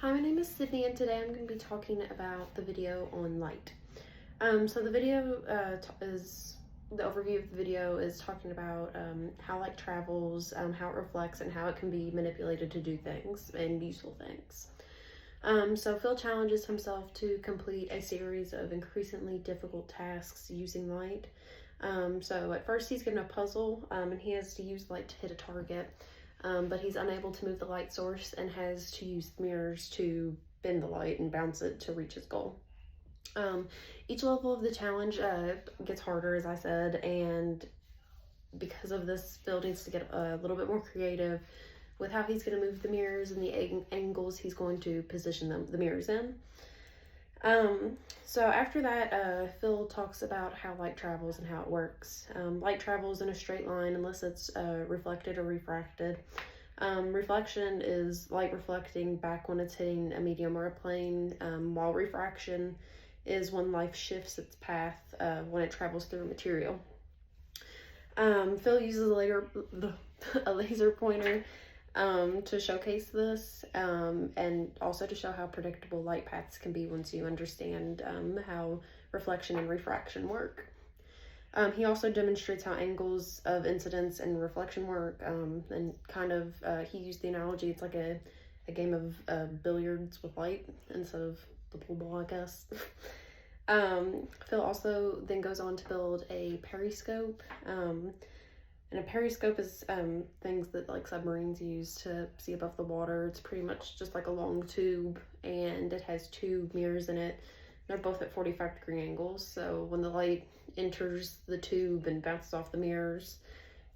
Hi, my name is Sydney, and today I'm going to be talking about the video on light. So the video the overview of the video is talking about how light travels, how it reflects, and how it can be manipulated to do things and useful things. So Phil challenges himself to complete a series of increasingly difficult tasks using light. So at first he's given a puzzle, and he has to use light to hit a target. But he's unable to move the light source and has to use mirrors to bend the light and bounce it to reach his goal. Each level of the challenge gets harder, as I said, and because of this, Phil needs to get a little bit more creative with how he's going to move the mirrors and the angles he's going to position the mirrors in. So after that, Phil talks about how light travels and how it works. Light travels in a straight line unless it's reflected or refracted. Reflection is light reflecting back when it's hitting a medium or a plane, while refraction is when light shifts its path when it travels through a material. Phil uses a laser pointer to showcase this, and also to show how predictable light paths can be once you understand how reflection and refraction work. He also demonstrates how angles of incidence and reflection work, and kind of, he used the analogy, it's like a game of billiards with light instead of the pool ball, I guess. Phil also then goes on to build a periscope, and a periscope is things that like submarines use to see above the water. It's pretty much just like a long tube, and it has two mirrors in it. They're both at 45-degree angles, so when the light enters the tube and bounces off the mirrors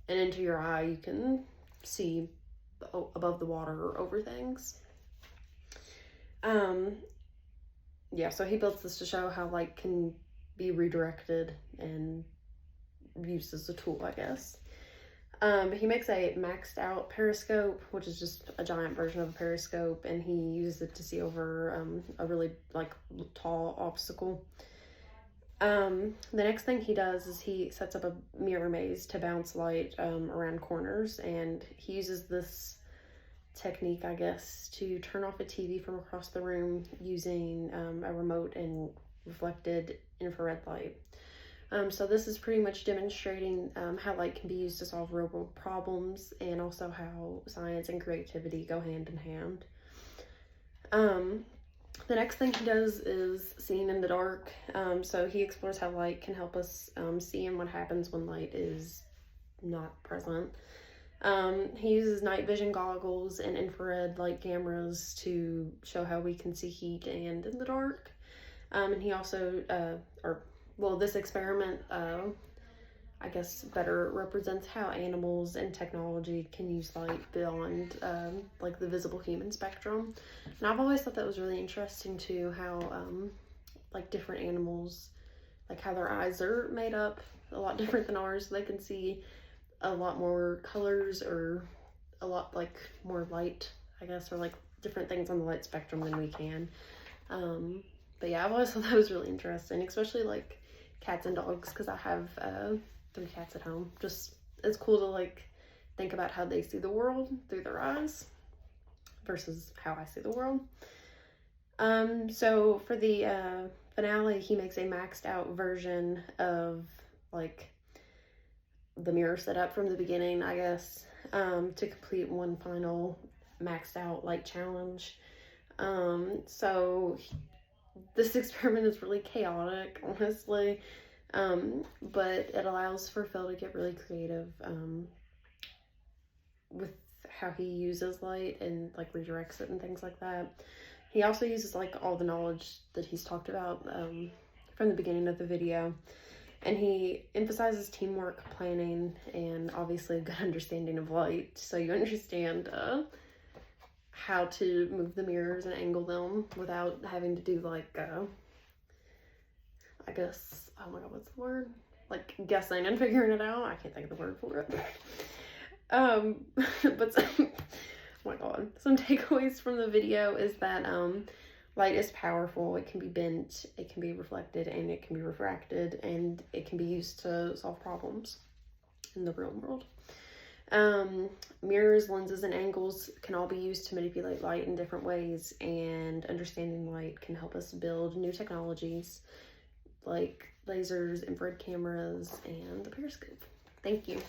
and into your eye, you can see above the water or over things. Yeah, so he builds this to show how light can be redirected and used as a tool, I guess. He makes a maxed out periscope, which is just a giant version of a periscope, and he uses it to see over a really like tall obstacle. The next thing he does is he sets up a mirror maze to bounce light around corners, and he uses this technique, I guess, to turn off a TV from across the room using a remote and reflected infrared light. So this is pretty much demonstrating how light can be used to solve real world problems, and also how science and creativity go hand in hand. The next thing he does is seeing in the dark. So he explores how light can help us see and what happens when light is not present. He uses night vision goggles and infrared light cameras to show how we can see heat and in the dark. And he also, this experiment, I guess, better represents how animals and technology can use light beyond, like, the visible human spectrum. And I've always thought that was really interesting, too, how, like, different animals, like, how their eyes are made up a lot different than ours. They can see a lot more colors, or a lot, like, more light, I guess, or, like, different things on the light spectrum than we can. But yeah, I've always thought that was really interesting, especially, like, cats and dogs, because I have 3 cats at home. Just, it's cool to like think about how they see the world through their eyes versus how I see the world. So for the finale, he makes a maxed out version of like the mirror setup from the beginning, I guess, to complete one final maxed out light challenge. So this experiment is really chaotic, honestly, but it allows for Phil to get really creative with how he uses light and like redirects it and things like that. He also uses like all the knowledge that he's talked about from the beginning of the video, and he emphasizes teamwork, planning, and obviously a good understanding of light, so you understand how to move the mirrors and angle them without having to do like I guess, oh my god, what's the word? Like guessing and figuring it out. I can't think of the word for it. But oh my god, some takeaways from the video is that light is powerful. It can be bent, it can be reflected, and it can be refracted, and it can be used to solve problems in the real world. Mirrors, lenses, and angles can all be used to manipulate light in different ways, and understanding light can help us build new technologies like lasers, infrared cameras, and the periscope. Thank you.